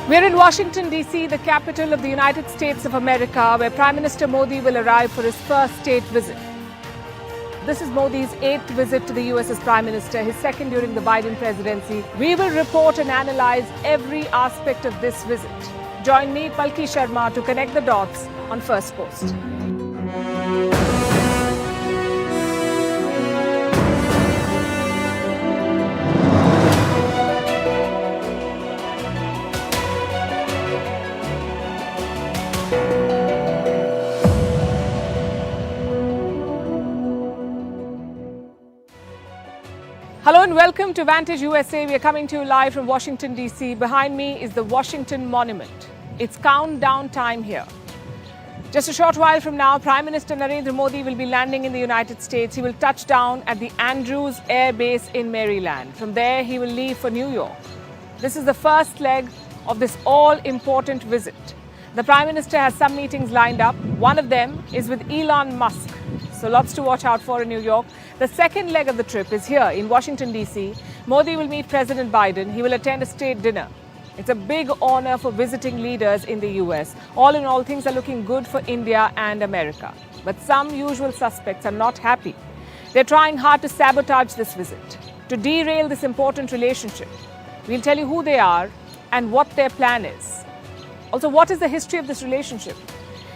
We're in Washington, D.C., the capital of the United States of America, where Prime Minister Modi will arrive for his first state visit. This is Modi's 8th visit to the US as Prime Minister, his second during the Biden presidency. We will report and analyze every aspect of this visit. Join me, Palki Sharma, to connect the dots on Firstpost. Hello and welcome to Vantage USA. We are coming to you live from Washington, D.C. Behind me is the Washington Monument. It's countdown time here. Just a short while from now, Prime Minister Narendra Modi will be landing in the United States. He will touch down at the Andrews Air Base in Maryland. From there, he will leave for New York. This is the first leg of this all-important visit. The Prime Minister has some meetings lined up. One of them is with Elon Musk. So lots to watch out for in New York. The second leg of the trip is here in Washington, D.C. Modi will meet President Biden. He will attend a state dinner. It's a big honor for visiting leaders in the US. All in all, things are looking good for India and America. But some usual suspects are not happy. They're trying hard to sabotage this visit, to derail this important relationship. We'll tell you who they are and what their plan is. Also, what is the history of this relationship?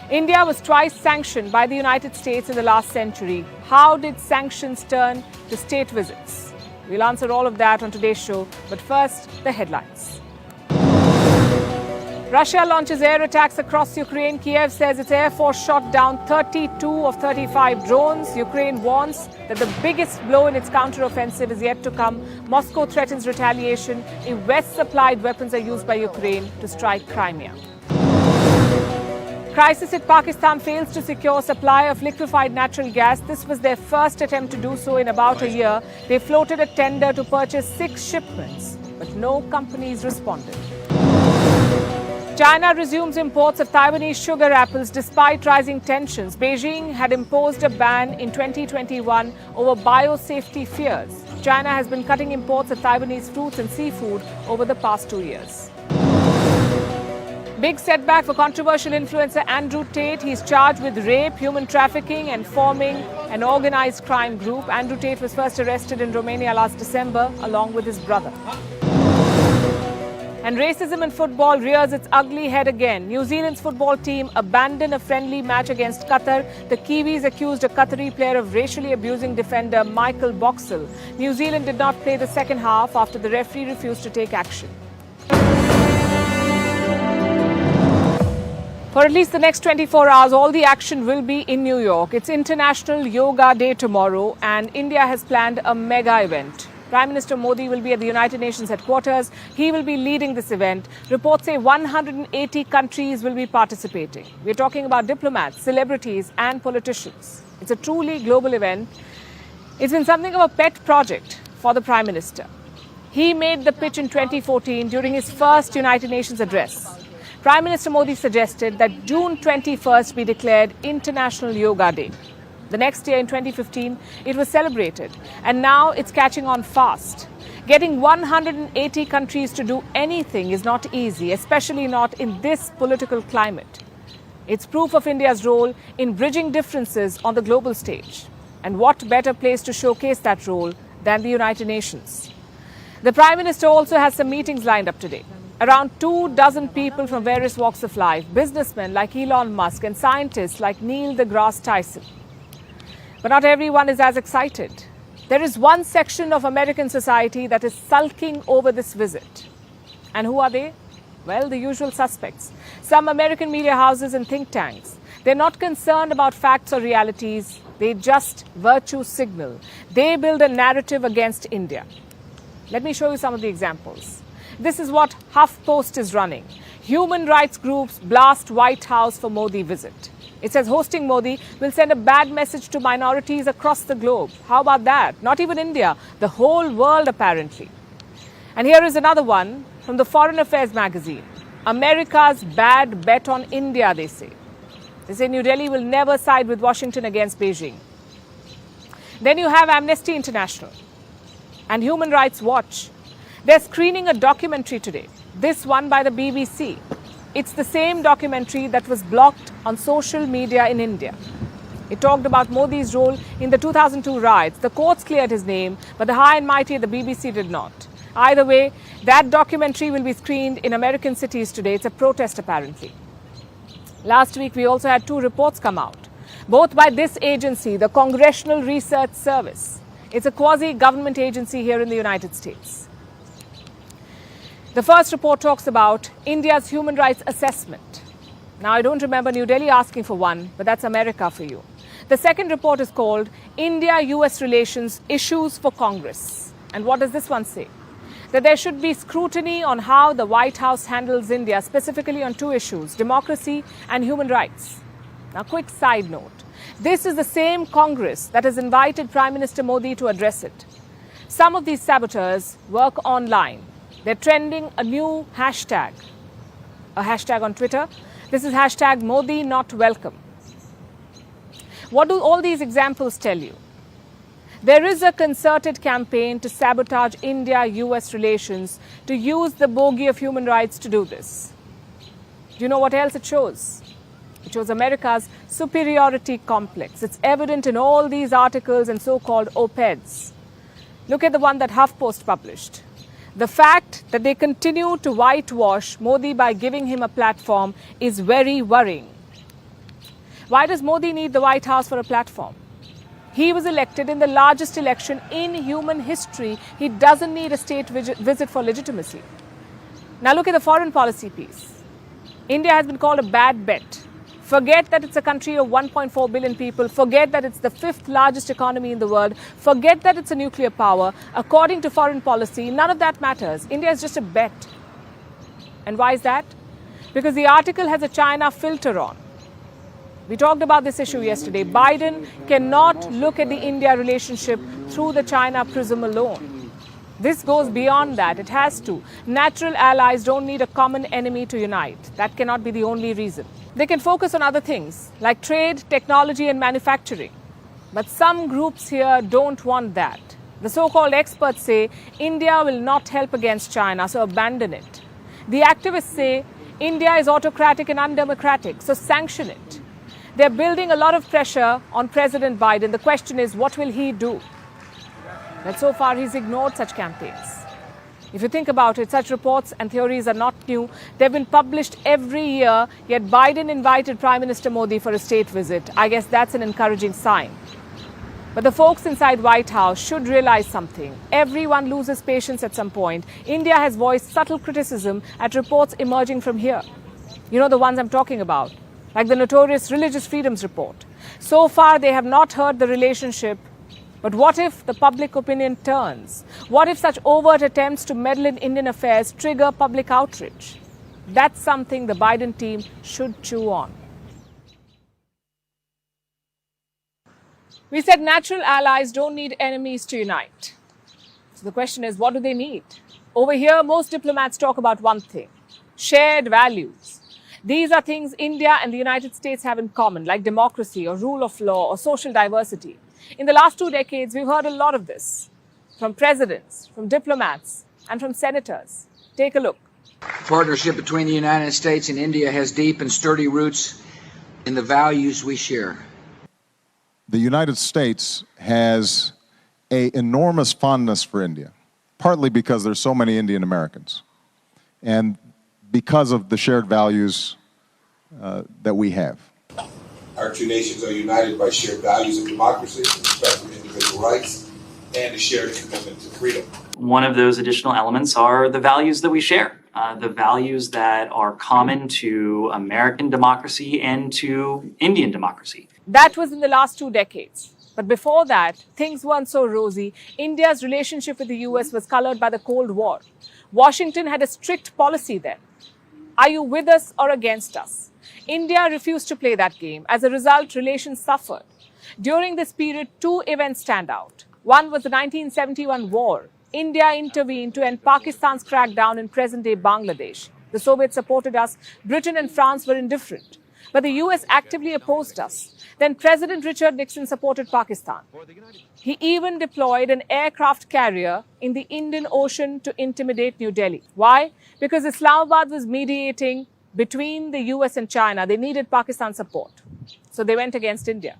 India was twice sanctioned by the United States in the last century. How did sanctions turn to state visits? We'll answer all of that on today's show. But first, the headlines. Russia launches air attacks across Ukraine. Kiev says its air force shot down 32 of 35 drones. Ukraine warns that the biggest blow in its counter-offensive is yet to come. Moscow threatens retaliation if West-supplied weapons are used by Ukraine to strike Crimea. Crisis in Pakistan fails to secure supply of liquefied natural gas. This was their first attempt to do so in about a year. They floated a tender to purchase 6 shipments, but no companies responded. China resumes imports of Taiwanese sugar apples despite rising tensions. Beijing had imposed a ban in 2021 over biosafety fears. China has been cutting imports of Taiwanese fruits and seafood over the past 2 years. Big setback for controversial influencer Andrew Tate. He's charged with rape, human trafficking and forming an organized crime group. Andrew Tate was first arrested in Romania last December along with his brother. And racism in football rears its ugly head again. New Zealand's football team abandoned a friendly match against Qatar. The Kiwis accused a Qatari player of racially abusing defender Michael Boxall. New Zealand did not play the second half after the referee refused to take action. For at least the next 24 hours, all the action will be in New York. It's International Yoga Day tomorrow, and India has planned a mega event. Prime Minister Modi will be at the United Nations headquarters. He will be leading this event. Reports say 180 countries will be participating. We're talking about diplomats, celebrities, and politicians. It's a truly global event. It's been something of a pet project for the Prime Minister. He made the pitch in 2014 during his first United Nations address. Prime Minister Modi suggested that June 21st be declared International Yoga Day. The next year in 2015, it was celebrated, and now it's catching on fast. Getting 180 countries to do anything is not easy, especially not in this political climate. It's proof of India's role in bridging differences on the global stage. And what better place to showcase that role than the United Nations? The Prime Minister also has some meetings lined up today. Around 24 people from various walks of life, businessmen like Elon Musk and scientists like Neil deGrasse Tyson. But not everyone is as excited. There is one section of American society that is sulking over this visit. And who are they? Well, the usual suspects. Some American media houses and think tanks. They're not concerned about facts or realities. They just virtue signal. They build a narrative against India. Let me show you some of the examples. This is what HuffPost is running. Human rights groups blast White House for Modi visit. It says hosting Modi will send a bad message to minorities across the globe. How about that? Not even India, the whole world apparently. And here is another one from the Foreign Affairs magazine. America's bad bet on India, they say. They say New Delhi will never side with Washington against Beijing. Then you have Amnesty International and Human Rights Watch. They're screening a documentary today, this one by the BBC. It's the same documentary that was blocked on social media in India. It talked about Modi's role in the 2002 riots. The courts cleared his name, but the high and mighty at the BBC did not. Either way, that documentary will be screened in American cities today. It's a protest, apparently. Last week, we also had 2 reports come out, both by this agency, the Congressional Research Service. It's a quasi-government agency here in the United States. The first report talks about India's human rights assessment. Now, I don't remember New Delhi asking for one, but that's America for you. The second report is called India-US Relations Issues for Congress. And what does this one say? That there should be scrutiny on how the White House handles India, specifically on 2 issues, democracy and human rights. Now, quick side note. This is the same Congress that has invited Prime Minister Modi to address it. Some of these saboteurs work online. They're trending a new hashtag, a hashtag on Twitter. This is hashtag Modi not welcome. What do all these examples tell you? There is a concerted campaign to sabotage India-US relations, to use the bogey of human rights to do this. Do you know what else it shows? It shows America's superiority complex. It's evident in all these articles and so-called op-eds. Look at the one that HuffPost published. The fact that they continue to whitewash Modi by giving him a platform is very worrying. Why does Modi need the White House for a platform? He was elected in the largest election in human history. He doesn't need a state visit for legitimacy. Now look at the foreign policy piece. India has been called a bad bet. Forget that it's a country of 1.4 billion people. Forget that it's the 5th largest economy in the world. Forget that it's a nuclear power. According to foreign policy, none of that matters. India is just a bet. And why is that? Because the article has a China filter on. We talked about this issue yesterday. Biden cannot look at the India relationship through the China prism alone. This goes beyond that. It has to. Natural allies don't need a common enemy to unite. That cannot be the only reason. They can focus on other things like trade, technology and manufacturing. But some groups here don't want that. The so-called experts say India will not help against China, so abandon it. The activists say India is autocratic and undemocratic, so sanction it. They're building a lot of pressure on President Biden. The question is, what will he do? But so far, he's ignored such campaigns. If you think about it, such reports and theories are not new. They've been published every year, yet Biden invited Prime Minister Modi for a state visit. I guess that's an encouraging sign. But the folks inside White House should realize something. Everyone loses patience at some point. India has voiced subtle criticism at reports emerging from here. You know the ones I'm talking about, like the notorious Religious Freedoms Report. So far, they have not heard the relationship. But what if the public opinion turns? What if such overt attempts to meddle in Indian affairs trigger public outrage? That's something the Biden team should chew on. We said natural allies don't need enemies to unite. So the question is, what do they need? Over here, most diplomats talk about one thing: shared values. These are things India and the United States have in common, like democracy or rule of law or social diversity. In the last 2 decades, we've heard a lot of this from presidents, from diplomats, and from senators. Take a look. The partnership between the United States and India has deep and sturdy roots in the values we share. The United States has an enormous fondness for India, partly because there's so many Indian Americans, and because of the shared values that we have. Our 2 nations are united by shared values of democracy, respect for individual rights, and a shared commitment to freedom. One of those additional elements are the values that we share, the values that are common to American democracy and to Indian democracy. That was in the last 2 decades. But before that, things weren't so rosy. India's relationship with the US was colored by the Cold War. Washington had a strict policy then. Are you with us or against us? India refused to play that game. As a result, relations suffered. During this period, 2 events stand out. One was the 1971 war. India intervened to end Pakistan's crackdown in present-day Bangladesh. The Soviets supported us. Britain and France were indifferent. but the US actively opposed us. Then President Richard Nixon supported Pakistan. He even deployed an aircraft carrier in the Indian Ocean to intimidate New Delhi. Why? Because Islamabad was mediating between the US and China. They needed Pakistan's support. So they went against India.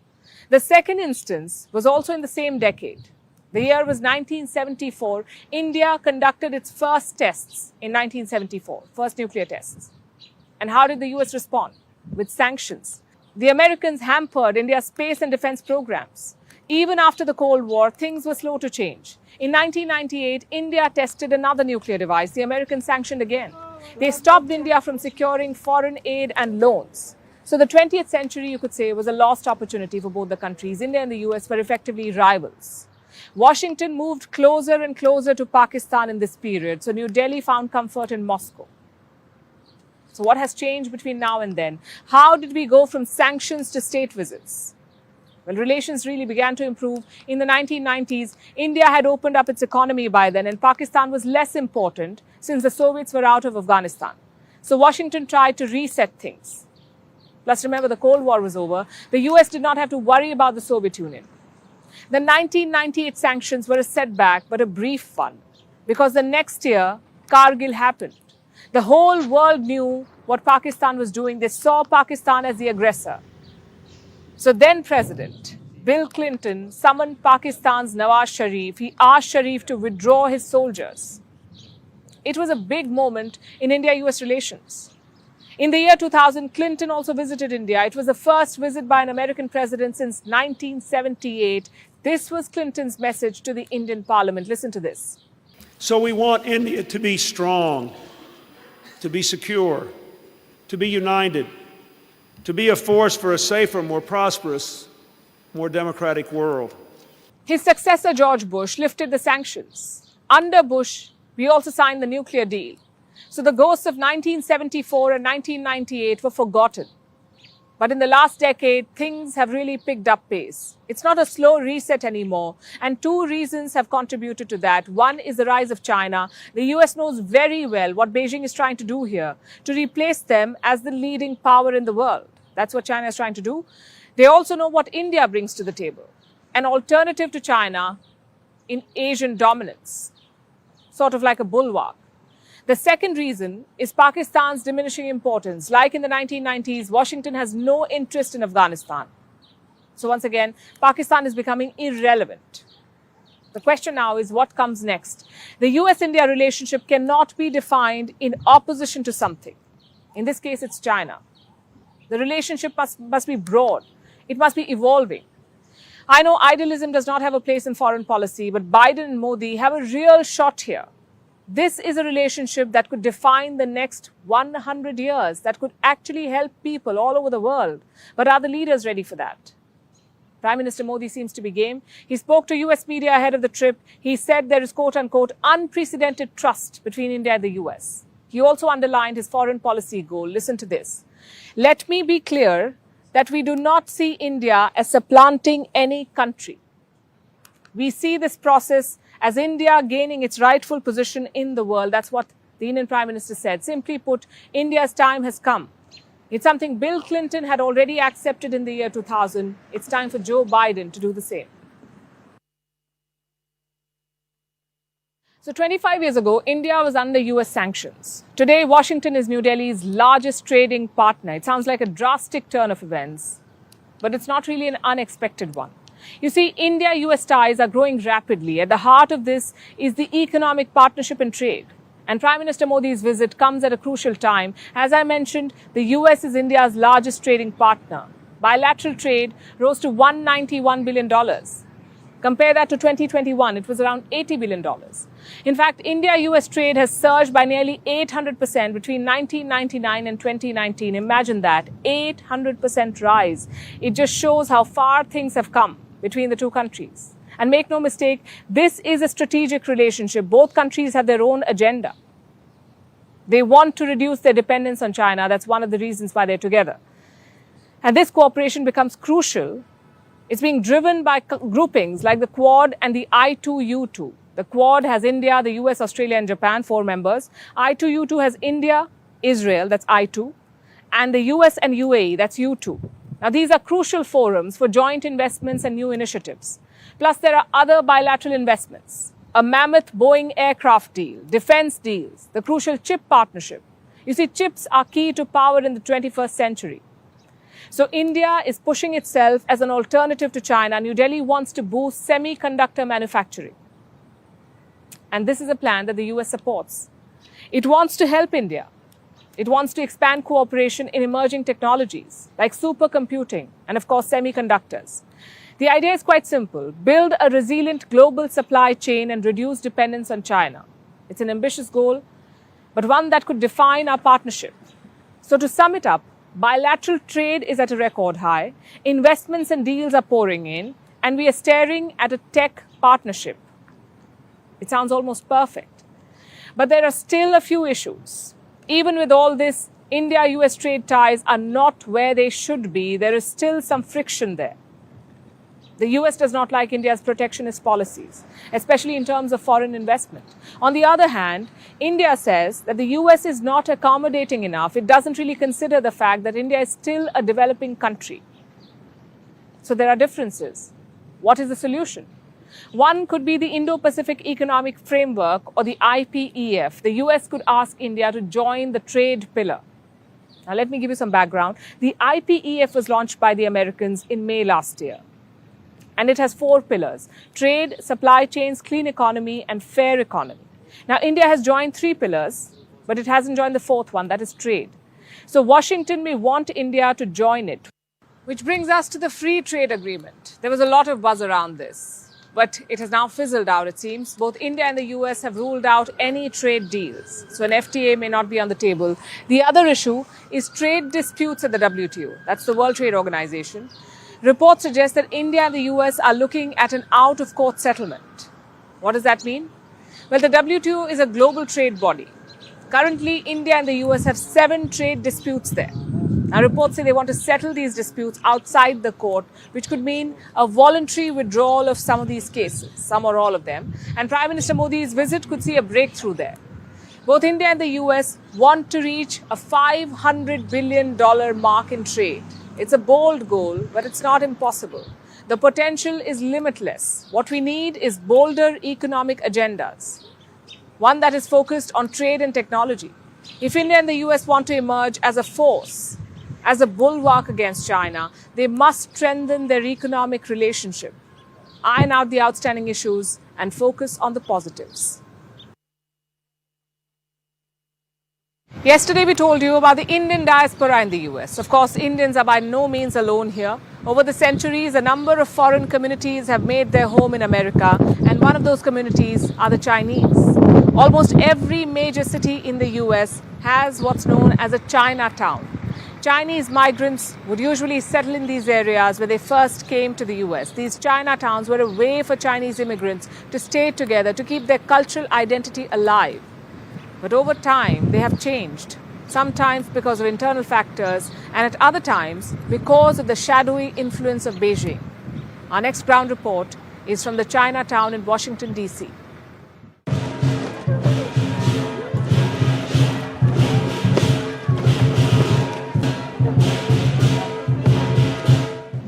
The second instance was also in the same decade. The year was 1974. India conducted its first tests in 1974, first nuclear tests. And how did the US respond? With sanctions. The Americans hampered India's space and defense programs. Even after the Cold War, things were slow to change. In 1998, India tested another nuclear device. The Americans sanctioned again. They stopped India from securing foreign aid and loans. So the 20th century, you could say, was a lost opportunity for both the countries. India and the US were effectively rivals. Washington moved closer and closer to Pakistan in this period. So New Delhi found comfort in Moscow. So what has changed between now and then? How did we go from sanctions to state visits? Well, relations really began to improve. In the 1990s, India had opened up its economy by then, and Pakistan was less important since the Soviets were out of Afghanistan. So Washington tried to reset things. Plus, remember, the Cold War was over. The US did not have to worry about the Soviet Union. The 1998 sanctions were a setback, but a brief one, because the next year, Kargil happened. The whole world knew what Pakistan was doing. They saw Pakistan as the aggressor. So then President Bill Clinton summoned Pakistan's Nawaz Sharif. He asked Sharif to withdraw his soldiers. It was a big moment in India-US relations. In the year 2000, Clinton also visited India. It was the first visit by an American president since 1978. This was Clinton's message to the Indian Parliament. Listen to this. So we want India to be strong, to be secure, to be united, to be a force for a safer, more prosperous, more democratic world. His successor, George Bush, lifted the sanctions. Under Bush, we also signed the nuclear deal. So the ghosts of 1974 and 1998 were forgotten. But in the last decade, things have really picked up pace. It's not a slow reset anymore. And two reasons have contributed to that. One is the rise of China. The US knows very well what Beijing is trying to do here, to replace them as the leading power in the world. That's what China is trying to do. They also know what India brings to the table. An alternative to China in Asian dominance, sort of like a bulwark. The second reason is Pakistan's diminishing importance. Like in the 1990s, Washington has no interest in Afghanistan. So once again, Pakistan is becoming irrelevant. The question now is what comes next? The US-India relationship cannot be defined in opposition to something. In this case, it's China. The relationship must be broad. It must be evolving. I know idealism does not have a place in foreign policy, but Biden and Modi have a real shot here. This is a relationship that could define the next 100 years, that could actually help people all over the world. But are the leaders ready for that? Prime Minister Modi seems to be game. He spoke to US media ahead of the trip. He said there is, quote unquote, unprecedented trust between India and the US. He also underlined his foreign policy goal. Listen to this. Let me be clear that we do not see India as supplanting any country. We see this process as India gaining its rightful position in the world. That's what the Indian Prime Minister said. Simply put, India's time has come. It's something Bill Clinton had already accepted in the year 2000. It's time for Joe Biden to do the same. So 25 years ago, India was under US sanctions. Today, Washington is New Delhi's largest trading partner. It sounds like a drastic turn of events, but it's not really an unexpected one. You see, India-US ties are growing rapidly. At the heart of this is the economic partnership and trade. And Prime Minister Modi's visit comes at a crucial time. As I mentioned, the US is India's largest trading partner. Bilateral trade rose to $191 billion. Compare that to 2021, it was around $80 billion. In fact, India-US trade has surged by nearly 800% between 1999 and 2019. Imagine that, 800% rise. It just shows how far things have come between the two countries. And make no mistake, this is a strategic relationship. Both countries have their own agenda. They want to reduce their dependence on China. That's one of the reasons why they're together. And this cooperation becomes crucial. It's being driven by groupings like the Quad and the I2U2. The Quad has India, the US, Australia, and Japan, 4 members. I2U2 has India, Israel, that's I2, and the US and UAE, that's U2. Now, these are crucial forums for joint investments and new initiatives. Plus, there are other bilateral investments, a mammoth Boeing aircraft deal, defense deals, the crucial chip partnership. You see, chips are key to power in the 21st century. So India is pushing itself as an alternative to China. New Delhi wants to boost semiconductor manufacturing. And this is a plan that the US supports. It wants to help India. It wants to expand cooperation in emerging technologies like supercomputing and, of course, semiconductors. The idea is quite simple. Build a resilient global supply chain and reduce dependence on China. It's an ambitious goal, but one that could define our partnership. So to sum it up, bilateral trade is at a record high, investments and deals are pouring in, and we are staring at a tech partnership. It sounds almost perfect. But there are still a few issues. Even with all this, India-US trade ties are not where they should be. There is still some friction there. The US does not like India's protectionist policies, especially in terms of foreign investment. On the other hand, India says that the US is not accommodating enough. It doesn't really consider the fact that India is still a developing country. So there are differences. What is the solution? One could be the Indo Pacific Economic Framework or the IPEF. The US could ask India to join the trade pillar. Now let me give you some background. The IPEF was launched by the Americans in May last year. And it has 4 pillars: trade, supply chains, clean economy, and fair economy. Now, India has joined 3 pillars, but it hasn't joined the 4th one, that is trade. So Washington may want India to join it. Which brings us to the free trade agreement. There was a lot of buzz around this, but it has now fizzled out, it seems. Both India and the US have ruled out any trade deals, so an FTA may not be on the table. The other issue is trade disputes at the WTO. That's the World Trade Organization. Reports suggest that India and the US are looking at an out-of-court settlement. What does that mean? Well, the WTO is a global trade body. Currently, India and the US have 7 trade disputes there. Now, reports say they want to settle these disputes outside the court, which could mean a voluntary withdrawal of some of these cases, some or all of them. And Prime Minister Modi's visit could see a breakthrough there. Both India and the US want to reach a $500 billion mark in trade. It's a bold goal, but it's not impossible. The potential is limitless. What we need is bolder economic agendas, one that is focused on trade and technology. If India and the US want to emerge as a force, as a bulwark against China, they must strengthen their economic relationship, iron out the outstanding issues, and focus on the positives. Yesterday, we told you about the Indian diaspora in the US. Of course, Indians are by no means alone here. Over the centuries, a number of foreign communities have made their home in America, and one of those communities are the Chinese. Almost every major city in the US has what's known as a Chinatown. Chinese migrants would usually settle in these areas where they first came to the US. These Chinatowns were a way for Chinese immigrants to stay together, to keep their cultural identity alive. But over time, they have changed, sometimes because of internal factors, and at other times because of the shadowy influence of Beijing. Our next ground report is from the Chinatown in Washington, D.C.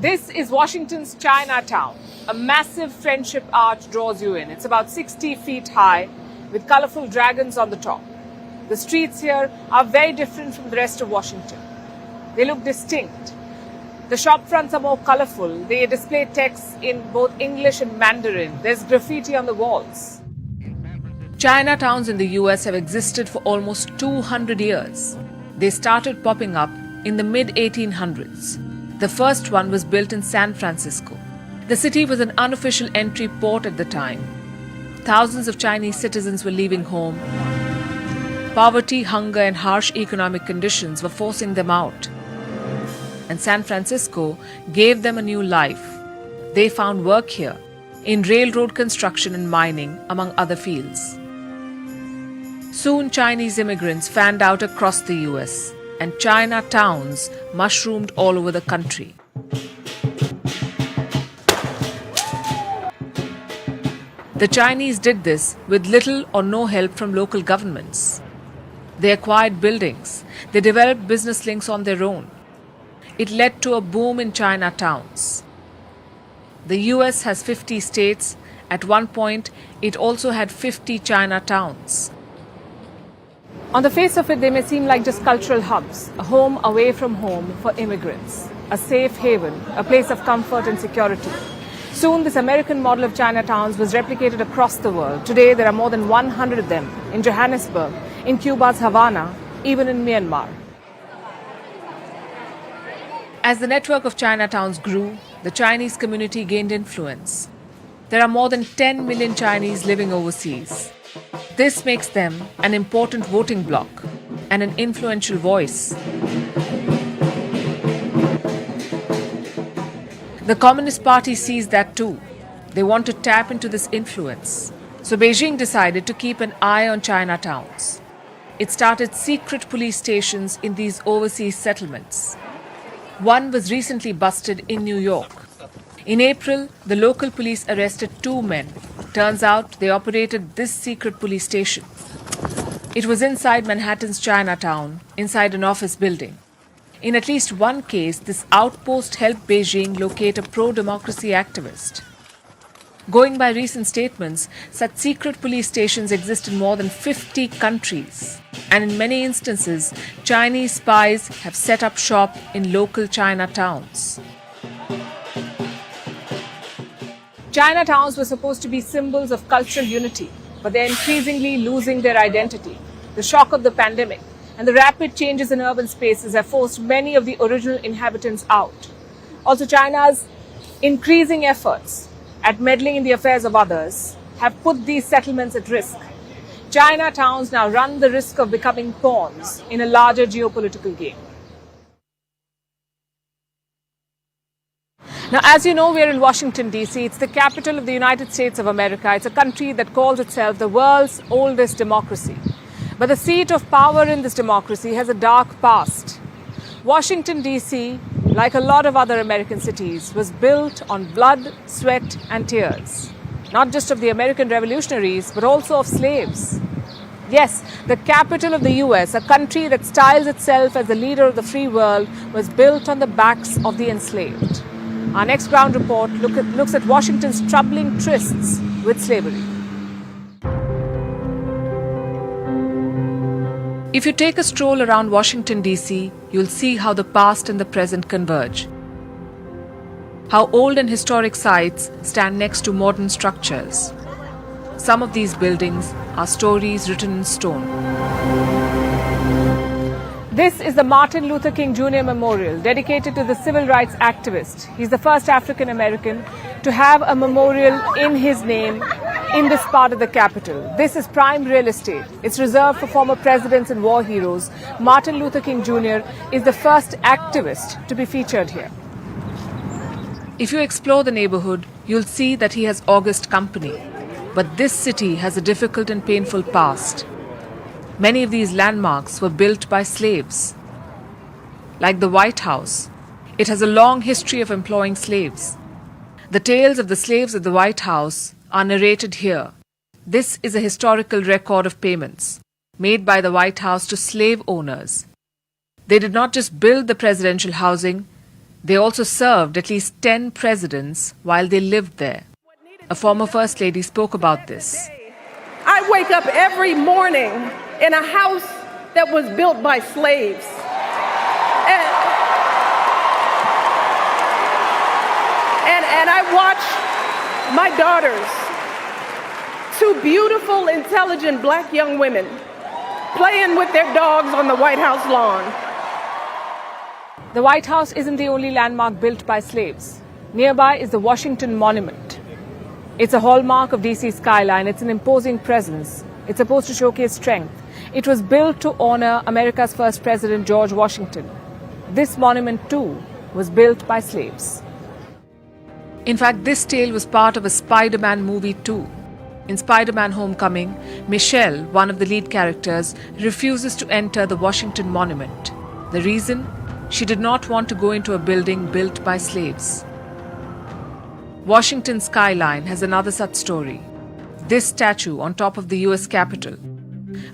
This is Washington's Chinatown. A massive friendship arch draws you in. It's about 60 feet high, with colorful dragons on the top. The streets here are very different from the rest of Washington. They look distinct. The shop fronts are more colorful. They display texts in both English and Mandarin. There's graffiti on the walls. Chinatowns in the US have existed for almost 200 years. They started popping up in the mid-1800s. The first one was built in San Francisco. The city was an unofficial entry port at the time. Thousands of Chinese citizens were leaving home. Poverty, hunger, and harsh economic conditions were forcing them out. And San Francisco gave them a new life. They found work here, in railroad construction and mining, among other fields. Soon, Chinese immigrants fanned out across the US, and Chinatowns mushroomed all over the country. The Chinese did this with little or no help from local governments. They acquired buildings. They developed business links on their own. It led to a boom in Chinatowns. The US has 50 states. At one point, it also had 50 Chinatowns. On the face of it, they may seem like just cultural hubs, a home away from home for immigrants, a safe haven, a place of comfort and security. Soon, this American model of Chinatowns was replicated across the world. Today, there are more than 100 of them in Johannesburg, in Cuba's Havana, even in Myanmar. As the network of Chinatowns grew, the Chinese community gained influence. There are more than 10 million Chinese living overseas. This makes them an important voting bloc and an influential voice. The Communist Party sees that too. They want to tap into this influence. So Beijing decided to keep an eye on Chinatowns. It started secret police stations in these overseas settlements. One was recently busted in New York. In April, the local police arrested 2 men. Turns out they operated this secret police station. It was inside Manhattan's Chinatown, inside an office building. In at least one case, this outpost helped Beijing locate a pro-democracy activist. Going by recent statements, such secret police stations exist in more than 50 countries. And in many instances, Chinese spies have set up shop in local Chinatowns. Chinatowns were supposed to be symbols of cultural unity, but they're increasingly losing their identity. The shock of the pandemic and the rapid changes in urban spaces have forced many of the original inhabitants out. Also, China's increasing efforts at meddling in the affairs of others have put these settlements at risk. Chinatowns now run the risk of becoming pawns in a larger geopolitical game. Now, as you know, we are in Washington, D.C. It's the capital of the United States of America. It's a country that calls itself the world's oldest democracy. But the seat of power in this democracy has a dark past. Washington, D.C., like a lot of other American cities, was built on blood, sweat, and tears. Not just of the American revolutionaries, but also of slaves. Yes, the capital of the US, a country that styles itself as the leader of the free world, was built on the backs of the enslaved. Our next ground report looks at Washington's troubling trysts with slavery. If you take a stroll around Washington, D.C., you'll see how the past and the present converge. How old and historic sites stand next to modern structures. Some of these buildings are stories written in stone. This is the Martin Luther King Jr. Memorial, dedicated to the civil rights activist. He's the first African American to have a memorial in his name in this part of the capital. This is prime real estate. It's reserved for former presidents and war heroes. Martin Luther King Jr. is the first activist to be featured here. If you explore the neighborhood, you'll see that he has august company. But this city has a difficult and painful past. Many of these landmarks were built by slaves. Like the White House, it has a long history of employing slaves. The tales of the slaves of the White House are narrated here. This is a historical record of payments made by the White House to slave owners. They did not just build the presidential housing, they also served at least 10 presidents while they lived there. A former First Lady spoke about this. I wake up every morning in a house that was built by slaves. And I watch my daughters, 2 beautiful, intelligent black young women, playing with their dogs on the White House lawn. The White House isn't the only landmark built by slaves. Nearby is the Washington Monument. It's a hallmark of DC's skyline. It's an imposing presence. It's supposed to showcase strength. It was built to honor America's first president, George Washington. This monument, too, was built by slaves. In fact, this tale was part of a Spider-Man movie, too. In Spider-Man Homecoming, Michelle, one of the lead characters, refuses to enter the Washington Monument. The reason? She did not want to go into a building built by slaves. Washington's skyline has another such story. This statue on top of the US Capitol.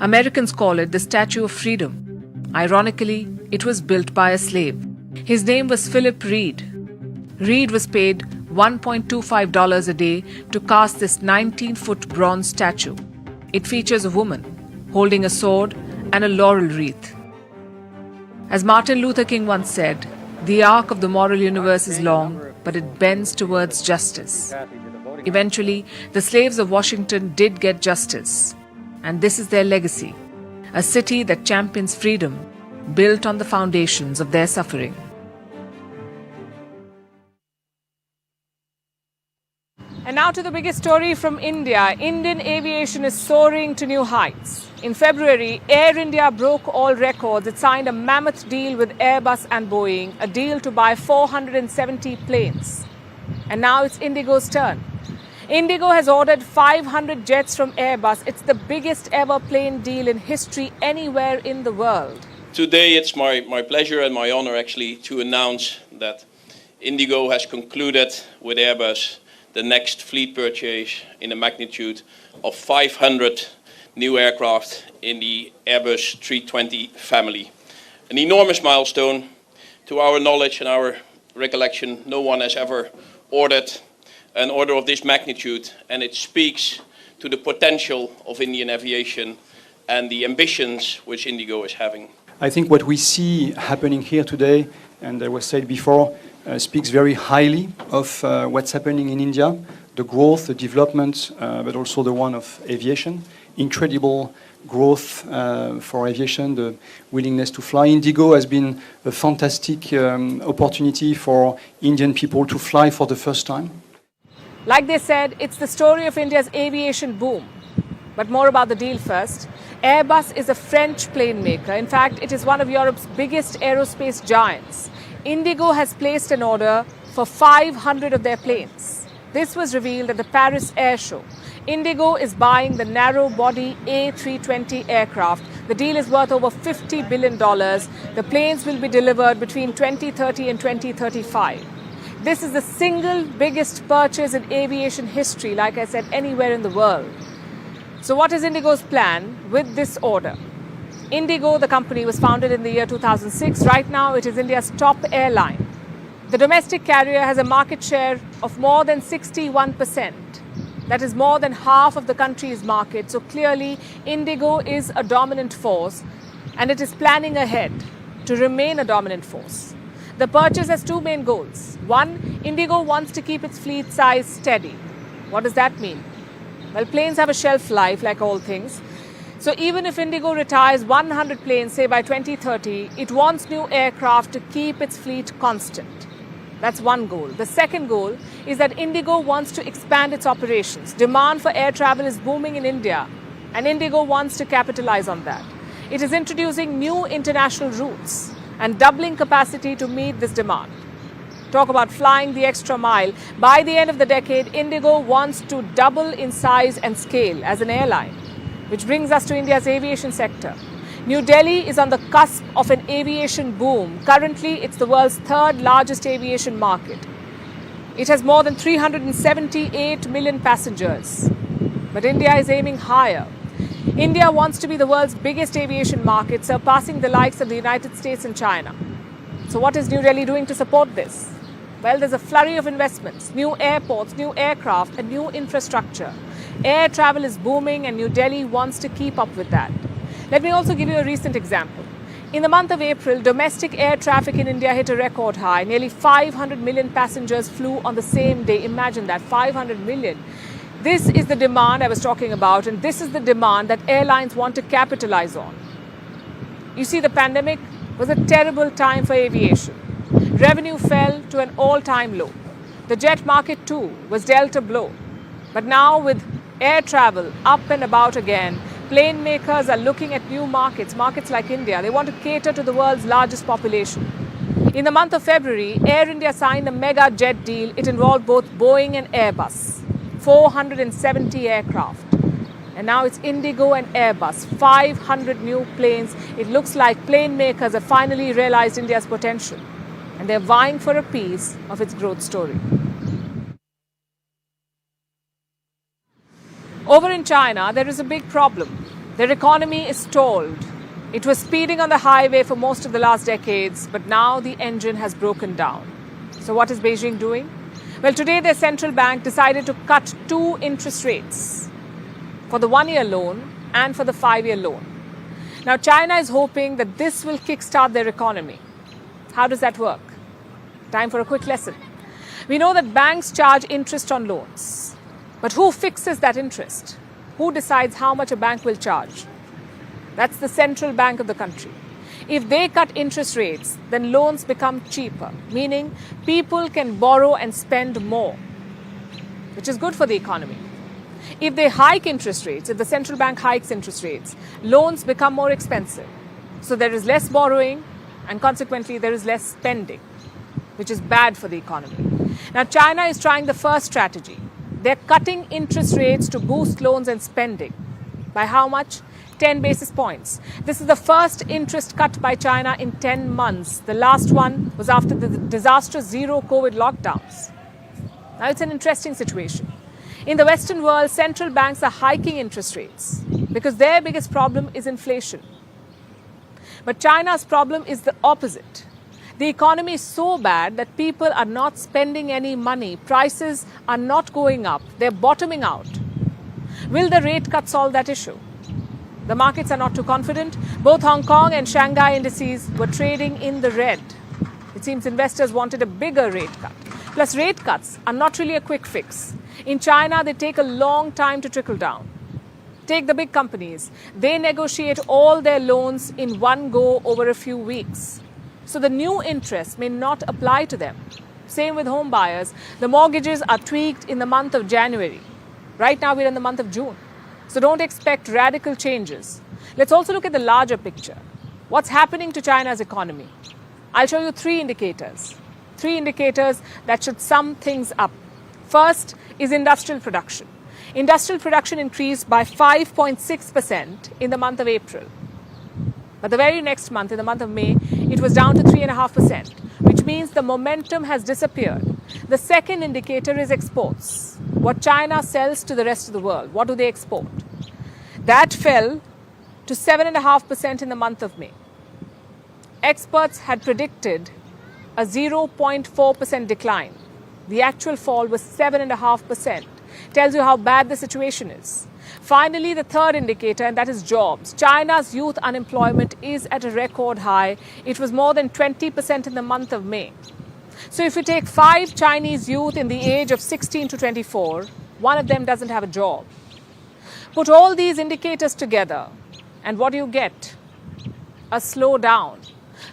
Americans call it the Statue of Freedom. Ironically, it was built by a slave. His name was Philip Reed. Reed was paid $1.25 a day to cast this 19-foot bronze statue. It features a woman holding a sword and a laurel wreath. As Martin Luther King once said, the arc of the moral universe is long, but it bends towards justice. Eventually, the slaves of Washington did get justice. And this is their legacy, a city that champions freedom, built on the foundations of their suffering. And now to the biggest story from India. Indian aviation is soaring to new heights. In February, Air India broke all records. It signed a mammoth deal with Airbus and Boeing, a deal to buy 470 planes. And now it's Indigo's turn. Indigo has ordered 500 jets from Airbus. It's the biggest ever plane deal in history anywhere in the world. Today it's my pleasure and my honor actually to announce that Indigo has concluded with Airbus the next fleet purchase in a magnitude of 500 new aircraft in the Airbus 320 family. An enormous milestone. To our knowledge and our recollection, no one has ever ordered an order of this magnitude, and it speaks to the potential of Indian aviation and the ambitions which Indigo is having. I think what we see happening here today, and I was said before, speaks very highly of what's happening in India, the growth, the development, but also the one of aviation. Incredible growth for aviation, the willingness to fly. Indigo has been a fantastic opportunity for Indian people to fly for the first time. Like they said, it's the story of India's aviation boom. But more about the deal first. Airbus is a French plane maker. In fact, it is one of Europe's biggest aerospace giants. Indigo has placed an order for 500 of their planes. This was revealed at the Paris Air Show. Indigo is buying the narrow-body A320 aircraft. The deal is worth over $50 billion. The planes will be delivered between 2030 and 2035. This is the single biggest purchase in aviation history, like I said, anywhere in the world. So what is Indigo's plan with this order? Indigo, the company, was founded in the year 2006. Right now, it is India's top airline. The domestic carrier has a market share of more than 61%. That is more than half of the country's market. So clearly, Indigo is a dominant force, and it is planning ahead to remain a dominant force. The purchase has two main goals. One, Indigo wants to keep its fleet size steady. What does that mean? Well, planes have a shelf life, like all things. So even if Indigo retires 100 planes, say by 2030, it wants new aircraft to keep its fleet constant. That's one goal. The second goal is that Indigo wants to expand its operations. Demand for air travel is booming in India, and Indigo wants to capitalize on that. It is introducing new international routes and doubling capacity to meet this demand. Talk about flying the extra mile. By the end of the decade, Indigo wants to double in size and scale as an airline, which brings us to India's aviation sector. New Delhi is on the cusp of an aviation boom. Currently, it's the world's third largest aviation market. It has more than 378 million passengers. But India is aiming higher. India wants to be the world's biggest aviation market, surpassing the likes of the United States and China. So what is New Delhi doing to support this? Well, there's a flurry of investments, new airports, new aircraft, and new infrastructure. Air travel is booming, and New Delhi wants to keep up with that. Let me also give you a recent example. In the month of April, domestic air traffic in India hit a record high. Nearly 500 million passengers flew on the same day. Imagine that, 500 million. This is the demand I was talking about, and this is the demand that airlines want to capitalize on. You see, the pandemic was a terrible time for aviation. Revenue fell to an all-time low. The jet market too was dealt a blow. But now with air travel up and about again, plane makers are looking at new markets like India. They want to cater to the world's largest population. In the month of February, Air India signed a mega jet deal. It involved both Boeing and Airbus, 470 aircraft. And now it's Indigo and Airbus, 500 new planes. It looks like plane makers have finally realized India's potential, and they're vying for a piece of its growth story. Over in China, there is a big problem. Their economy is stalled. It was speeding on the highway for most of the last decades, but now the engine has broken down. So what is Beijing doing? Well, today their central bank decided to cut 2 interest rates for the 1-year loan and for the 5-year loan. Now, China is hoping that this will kickstart their economy. How does that work? Time for a quick lesson. We know that banks charge interest on loans. But who fixes that interest? Who decides how much a bank will charge? That's the central bank of the country. If they cut interest rates, then loans become cheaper, meaning people can borrow and spend more, which is good for the economy. If they hike interest rates, if the central bank hikes interest rates, loans become more expensive. So there is less borrowing and consequently there is less spending, which is bad for the economy. Now, China is trying the first strategy. They're cutting interest rates to boost loans and spending. By how much? 10 basis points. This is the first interest cut by China in 10 months. The last one was after the disastrous zero COVID lockdowns. Now, it's an interesting situation. In the Western world, central banks are hiking interest rates because their biggest problem is inflation. But China's problem is the opposite. The economy is so bad that people are not spending any money. Prices are not going up. They're bottoming out. Will the rate cut solve that issue? The markets are not too confident. Both Hong Kong and Shanghai indices were trading in the red. It seems investors wanted a bigger rate cut. Plus, rate cuts are not really a quick fix. In China, they take a long time to trickle down. Take the big companies. They negotiate all their loans in one go over a few weeks. So the new interest may not apply to them. Same with home buyers. The mortgages are tweaked in the month of January. Right now, we're in the month of June. So don't expect radical changes. Let's also look at the larger picture. What's happening to China's economy? I'll show you 3 indicators. 3 indicators that should sum things up. First is industrial production. Industrial production increased by 5.6% in the month of April. But the very next month, in the month of May, it was down to 3.5%, which means the momentum has disappeared. The second indicator is exports. What China sells to the rest of the world. What do they export? That fell to 7.5% in the month of May. Experts had predicted a 0.4% decline. The actual fall was 7.5%. Tells you how bad the situation is. Finally, the third indicator, and that is jobs. China's youth unemployment is at a record high. It was more than 20% in the month of May. So if you take 5 Chinese youth in the age of 16 to 24, one of them doesn't have a job. Put all these indicators together, and what do you get? A slowdown.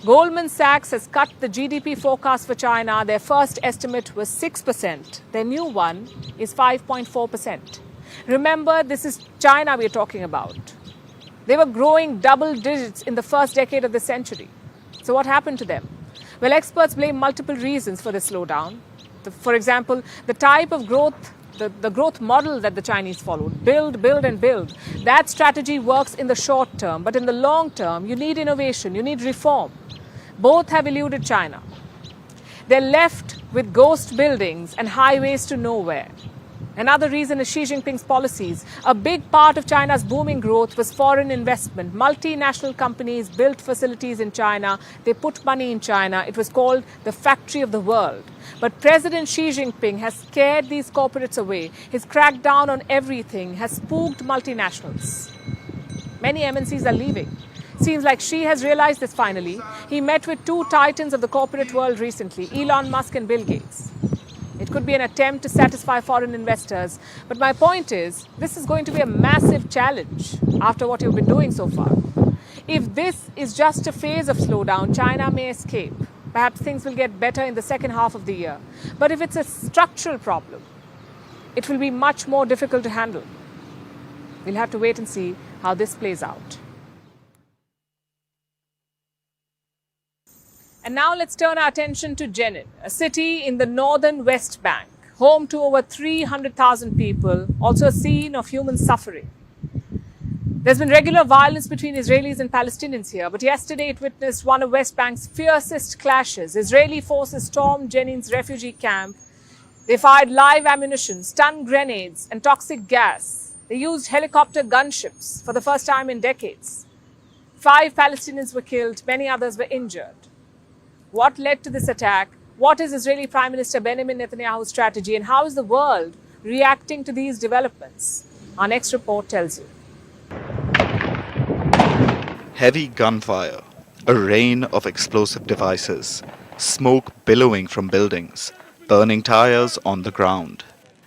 Goldman Sachs has cut the GDP forecast for China. Their first estimate was 6%. Their new one is 5.4%. Remember, this is China we're talking about. They were growing double digits in the first decade of the century. So what happened to them? Well, experts blame multiple reasons for the slowdown. For example, the type of growth, the growth model that the Chinese followed, build, and build. That strategy works in the short term, but in the long term, you need innovation, you need reform. Both have eluded China. They're left with ghost buildings and highways to nowhere. Another reason is Xi Jinping's policies. A big part of China's booming growth was foreign investment. Multinational companies built facilities in China. They put money in China. It was called the factory of the world. But President Xi Jinping has scared these corporates away. He's cracked down on everything, has spooked multinationals. Many MNCs are leaving. Seems like Xi has realized this finally. He met with 2 titans of the corporate world recently, Elon Musk and Bill Gates. It could be an attempt to satisfy foreign investors. But my point is, this is going to be a massive challenge after what you've been doing so far. If this is just a phase of slowdown, China may escape. Perhaps things will get better in the second half of the year. But if it's a structural problem, it will be much more difficult to handle. We'll have to wait and see how this plays out. And now let's turn our attention to Jenin, a city in the northern West Bank, home to over 300,000 people, also a scene of human suffering. There's been regular violence between Israelis and Palestinians here, but yesterday it witnessed one of West Bank's fiercest clashes. Israeli forces stormed Jenin's refugee camp. They fired live ammunition, stun grenades, and toxic gas. They used helicopter gunships for the first time in decades. 5 Palestinians were killed, many others were injured. What led to this attack? What is Israeli Prime Minister Benjamin Netanyahu's strategy, and how is the world reacting to these developments? Our next report tells you. Heavy gunfire, a rain of explosive devices, smoke billowing from buildings, burning tires on the ground.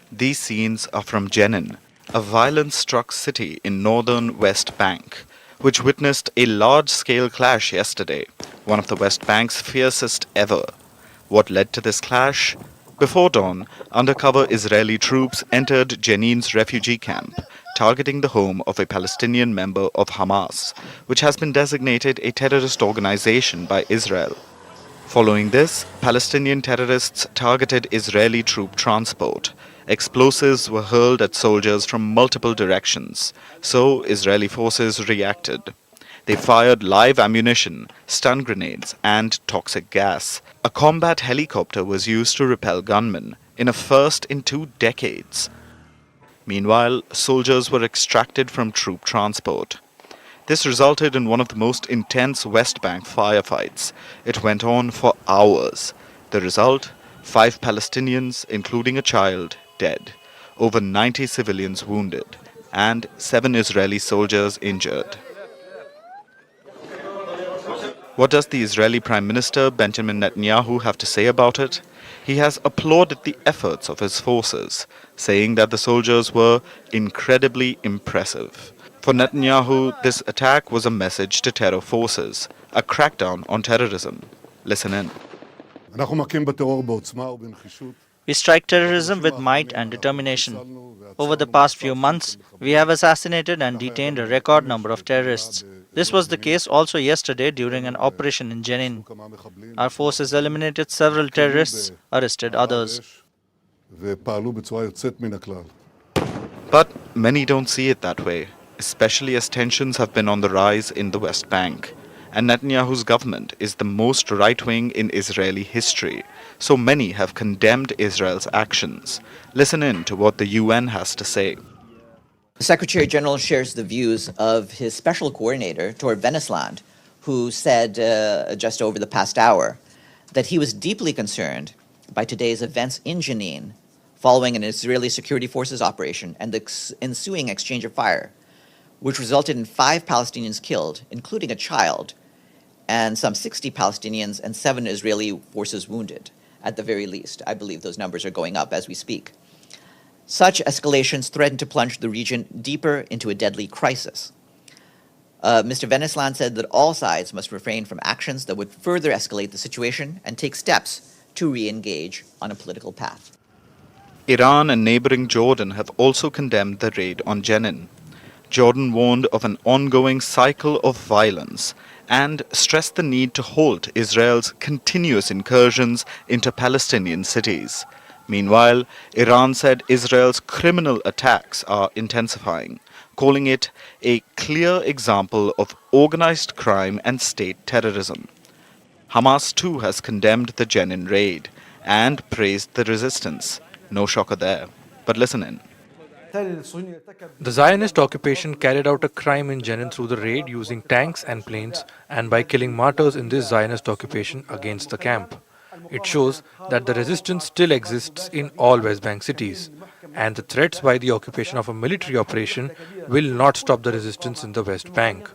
These scenes are from Jenin, a violence-struck city in northern West Bank, which witnessed a large-scale clash yesterday, one of the West Bank's fiercest ever. What led to this clash? Before dawn, undercover Israeli troops entered Jenin's refugee camp, targeting the home of a Palestinian member of Hamas, which has been designated a terrorist organization by Israel. Following this, Palestinian terrorists targeted Israeli troop transport. Explosives were hurled at soldiers from multiple directions, so Israeli forces reacted. They fired live ammunition, stun grenades, and toxic gas. A combat helicopter was used to repel gunmen, in a first in 2 decades. Meanwhile, soldiers were extracted from troop transport. This resulted in one of the most intense West Bank firefights. It went on for hours. The result? 5 Palestinians, including a child, dead, over 90 civilians wounded, and 7 Israeli soldiers injured. What does the Israeli Prime Minister Benjamin Netanyahu have to say about it? He has applauded the efforts of his forces, saying that the soldiers were incredibly impressive. For Netanyahu, this attack was a message to terror forces, a crackdown on terrorism. Listen in. We strike terrorism with might and determination. Over the past few months, we have assassinated and detained a record number of terrorists. This was the case also yesterday during an operation in Jenin. Our forces eliminated several terrorists, arrested others. But many don't see it that way, especially as tensions have been on the rise in the West Bank. And Netanyahu's government is the most right-wing in Israeli history, so many have condemned Israel's actions. Listen in to what the UN has to say. The Secretary General shares the views of his special coordinator, Tor Venesland, who said just over the past hour that he was deeply concerned by today's events in Jenin following an Israeli security forces operation and the ensuing exchange of fire, which resulted in 5 Palestinians killed, including a child, and some 60 Palestinians and 7 Israeli forces wounded, at the very least. I believe those numbers are going up as we speak. Such escalations threaten to plunge the region deeper into a deadly crisis. Mr. Venesland said that all sides must refrain from actions that would further escalate the situation and take steps to re-engage on a political path. Iran and neighboring Jordan have also condemned the raid on Jenin. Jordan warned of an ongoing cycle of violence and stressed the need to halt Israel's continuous incursions into Palestinian cities. Meanwhile, Iran said Israel's criminal attacks are intensifying, calling it a clear example of organized crime and state terrorism. Hamas too has condemned the Jenin raid and praised the resistance. No shocker there. But listen in. The Zionist occupation carried out a crime in Jenin through the raid using tanks and planes and by killing martyrs in this Zionist occupation against the camp. It shows that the resistance still exists in all West Bank cities, and the threats by the occupation of a military operation will not stop the resistance in the West Bank.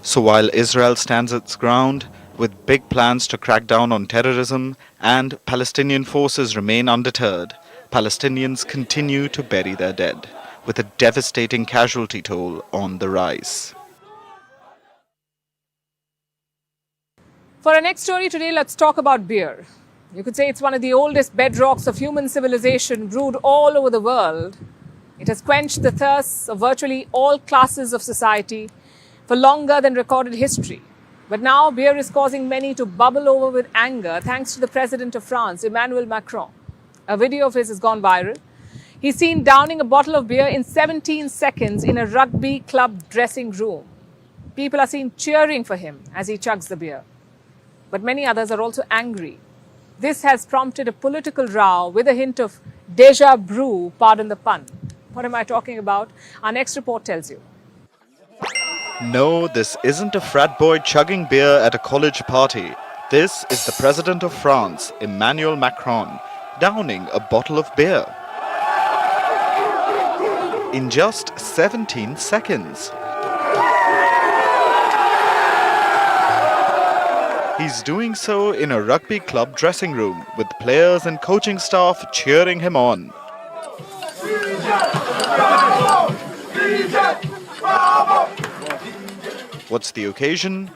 So while Israel stands its ground, with big plans to crack down on terrorism and Palestinian forces remain undeterred, Palestinians continue to bury their dead, with a devastating casualty toll on the rise. For our next story today, let's talk about beer. You could say it's one of the oldest bedrocks of human civilization, brewed all over the world. It has quenched the thirsts of virtually all classes of society for longer than recorded history. But now beer is causing many to bubble over with anger thanks to the President of France, Emmanuel Macron. A video of his has gone viral. He's seen downing a bottle of beer in 17 seconds in a rugby club dressing room. People are seen cheering for him as he chugs the beer. But many others are also angry. This has prompted a political row with a hint of déjà brew, pardon the pun. What am I talking about? Our next report tells you. No, this isn't a frat boy chugging beer at a college party. This is the President of France, Emmanuel Macron, downing a bottle of beer in just 17 seconds. He's doing so in a rugby club dressing room with players and coaching staff cheering him on. What's the occasion?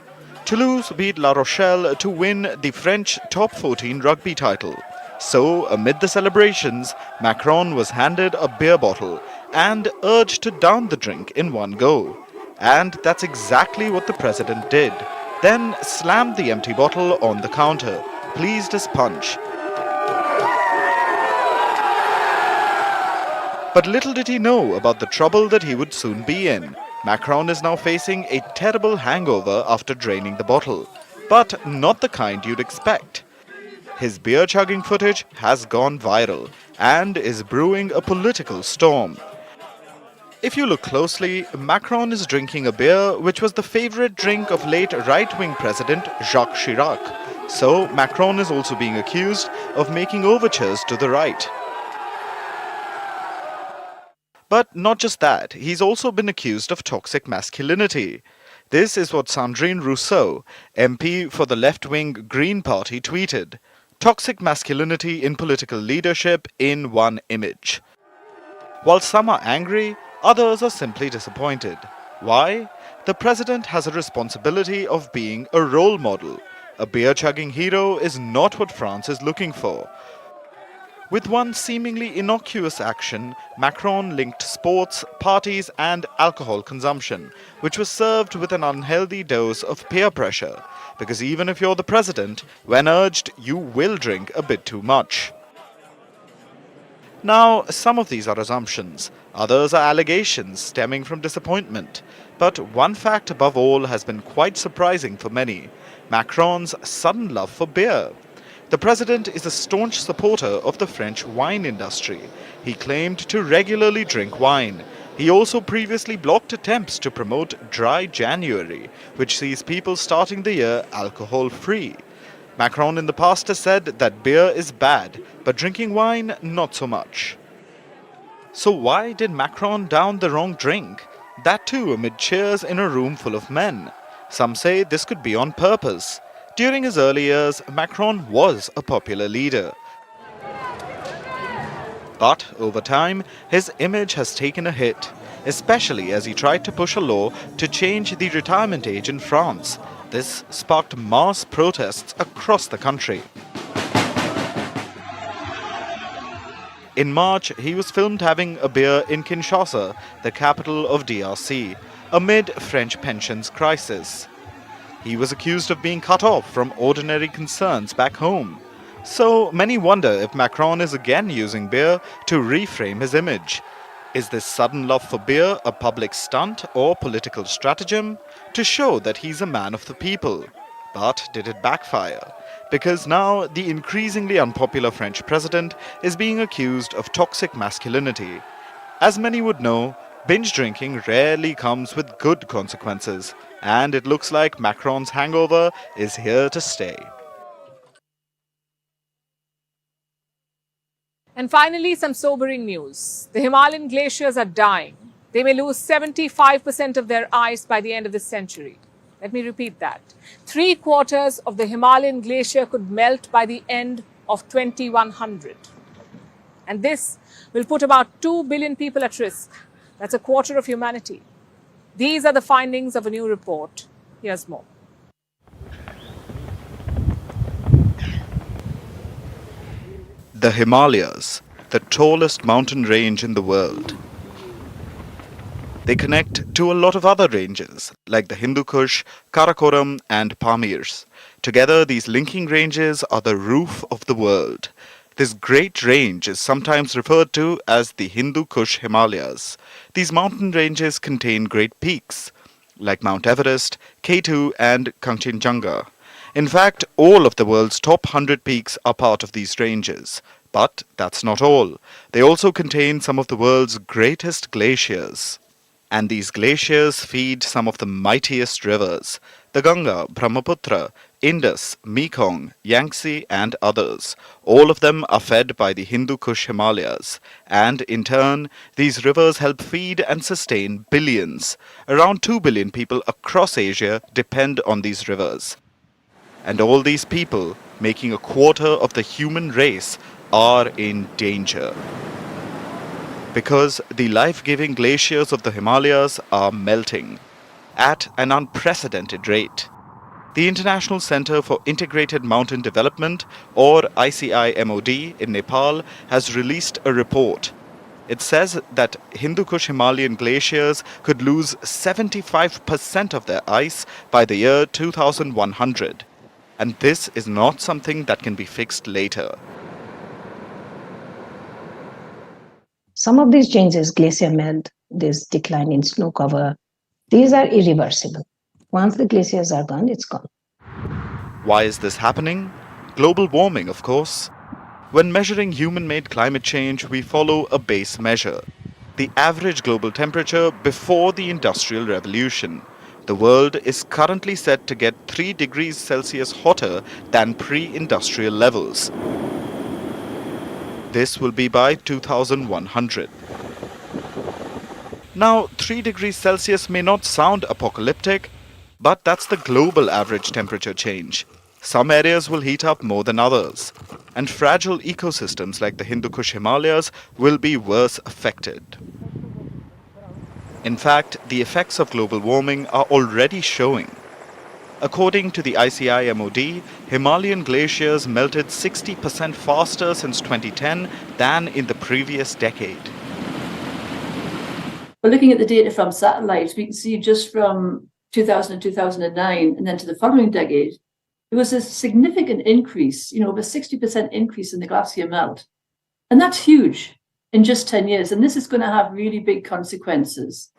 Toulouse beat La Rochelle to win the French top 14 rugby title. So, amid the celebrations, Macron was handed a beer bottle and urged to down the drink in one go. And that's exactly what the president did. Then slammed the empty bottle on the counter, pleased as punch. But little did he know about the trouble that he would soon be in. Macron is now facing a terrible hangover after draining the bottle, but not the kind you'd expect. His beer-chugging footage has gone viral and is brewing a political storm. If you look closely, Macron is drinking a beer which was the favorite drink of late right-wing President Jacques Chirac. So Macron is also being accused of making overtures to the right. But not just that, he's also been accused of toxic masculinity. This is what Sandrine Rousseau, MP for the left-wing Green Party, tweeted. Toxic masculinity in political leadership in one image. While some are angry, others are simply disappointed. Why? The president has a responsibility of being a role model. A beer-chugging hero is not what France is looking for. With one seemingly innocuous action, Macron linked sports, parties and alcohol consumption, which was served with an unhealthy dose of peer pressure. Because even if you're the president, when urged, you will drink a bit too much. Now, some of these are assumptions, others are allegations stemming from disappointment. But one fact above all has been quite surprising for many: Macron's sudden love for beer. The president is a staunch supporter of the French wine industry. He claimed to regularly drink wine. He also previously blocked attempts to promote Dry January, which sees people starting the year alcohol-free. Macron in the past has said that beer is bad, but drinking wine, not so much. So why did Macron down the wrong drink? That too amid cheers in a room full of men. Some say this could be on purpose. During his early years, Macron was a popular leader. But over time, his image has taken a hit, especially as he tried to push a law to change the retirement age in France. This sparked mass protests across the country. In March, he was filmed having a beer in Kinshasa, the capital of DRC, amid French pensions crisis. He was accused of being cut off from ordinary concerns back home. So many wonder if Macron is again using beer to reframe his image. Is this sudden love for beer a public stunt or political stratagem to show that he's a man of the people? But did it backfire? Because now the increasingly unpopular French president is being accused of toxic masculinity. As many would know, binge drinking rarely comes with good consequences, and it looks like Macron's hangover is here to stay. And finally, some sobering news. The Himalayan glaciers are dying. They may lose 75% of their ice by the end of this century. Let me repeat that. 3/4 of the Himalayan glacier could melt by the end of 2100. And this will put about 2 billion people at risk. That's a quarter of humanity. These are the findings of a new report. Here's more. The Himalayas, the tallest mountain range in the world. They connect to a lot of other ranges, like the Hindu Kush, Karakoram and Pamirs. Together, these linking ranges are the roof of the world. This great range is sometimes referred to as the Hindu Kush Himalayas. These mountain ranges contain great peaks, like Mount Everest, K2 and Kanchenjunga. In fact, all of the world's top 100 peaks are part of these ranges. But that's not all. They also contain some of the world's greatest glaciers. And these glaciers feed some of the mightiest rivers: the Ganga, Brahmaputra, Indus, Mekong, Yangtze, and others. All of them are fed by the Hindu Kush Himalayas, and in turn, these rivers help feed and sustain billions. Around 2 billion people across Asia depend on these rivers. And all these people, making a quarter of the human race, are in danger. Because the life-giving glaciers of the Himalayas are melting at an unprecedented rate. The International Center for Integrated Mountain Development, or ICIMOD, in Nepal has released a report. It says that Hindu Kush Himalayan glaciers could lose 75% of their ice by the year 2100. And this is not something that can be fixed later. Some of these changes, glacier melt, this decline in snow cover, these are irreversible. Once the glaciers are gone, it's gone. Why is this happening? Global warming, of course. When measuring human-made climate change, we follow a base measure: the average global temperature before the Industrial Revolution. The world is currently set to get 3 degrees Celsius hotter than pre-industrial levels. This will be by 2100. Now, 3 degrees Celsius may not sound apocalyptic, but that's the global average temperature change. Some areas will heat up more than others, and fragile ecosystems like the Hindu Kush Himalayas will be worse affected. In fact, the effects of global warming are already showing. According to the ICIMOD, Himalayan glaciers melted 60% faster since 2010 than in the previous decade. But looking at the data from satellites, we can see just from 2000 and 2009 and then to the following decade, there was a significant increase, over 60% increase in the glacier melt. And that's huge in just 10 years. And this is going to have really big consequences.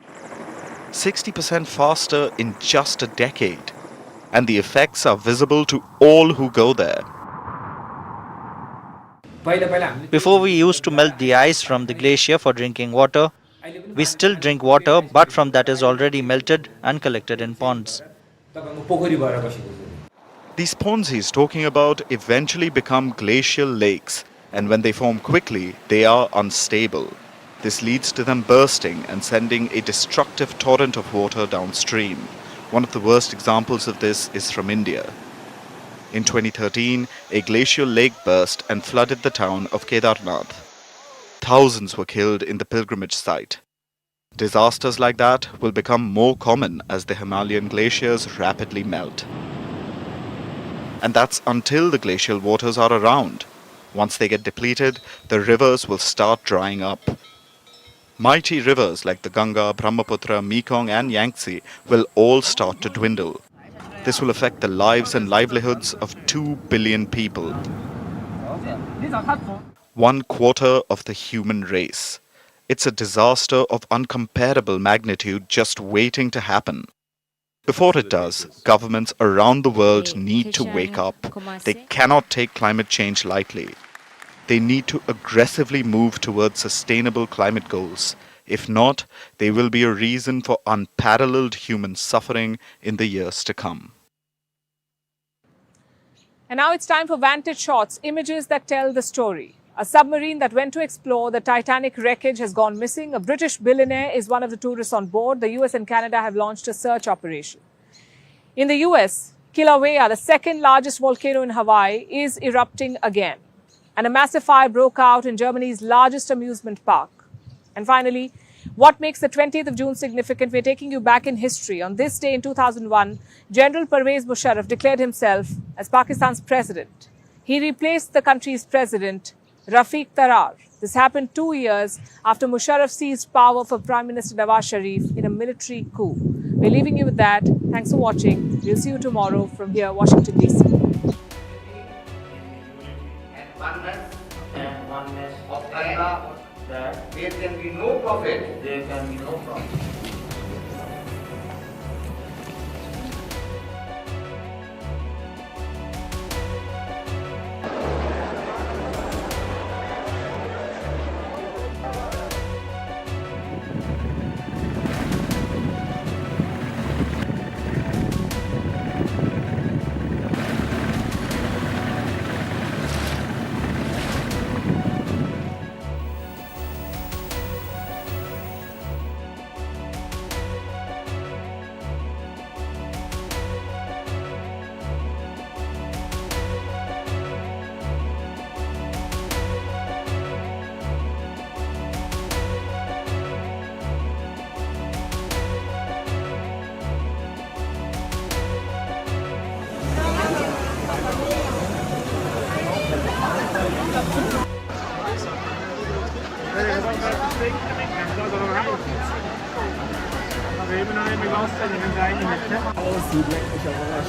60% faster in just a decade. And the effects are visible to all who go there. Before we used to melt the ice from the glacier for drinking water. We still drink water, but from that is already melted and collected in ponds. These ponds he's talking about eventually become glacial lakes, and when they form quickly, they are unstable. This leads to them bursting and sending a destructive torrent of water downstream. One of the worst examples of this is from India. In 2013, a glacial lake burst and flooded the town of Kedarnath. Thousands were killed in the pilgrimage site. Disasters like that will become more common as the Himalayan glaciers rapidly melt. And that's until the glacial waters are around. Once they get depleted, the rivers will start drying up. Mighty rivers like the Ganga, Brahmaputra, Mekong and Yangtze will all start to dwindle. This will affect the lives and livelihoods of 2 billion people. 1/4 of the human race. It's a disaster of uncomparable magnitude just waiting to happen. Before it does, governments around the world need to wake up. They cannot take climate change lightly. They need to aggressively move towards sustainable climate goals. If not, they will be a reason for unparalleled human suffering in the years to come. And now it's time for Vantage Shots, images that tell the story. A submarine that went to explore the Titanic wreckage has gone missing. A British billionaire is one of the tourists on board. The US and Canada have launched a search operation. In the US, Kilauea, the second largest volcano in Hawaii, is erupting again. And a massive fire broke out in Germany's largest amusement park. And finally, what makes the 20th of June significant? We're taking you back in history. On this day in 2001, General Pervez Musharraf declared himself as Pakistan's president. He replaced the country's president, Rafiq Tarar. This happened 2 years after Musharraf seized power for Prime Minister Nawaz Sharif in a military coup. We're leaving you with that. Thanks for watching. We'll see you tomorrow from here, Washington, D.C. And oneness of Allah, that there can be no prophet, there can be no prophet. ไม่ร้องเส้นอย่างนั้นได้นี่นะโอ้สีแดงไม่ใช่ว่า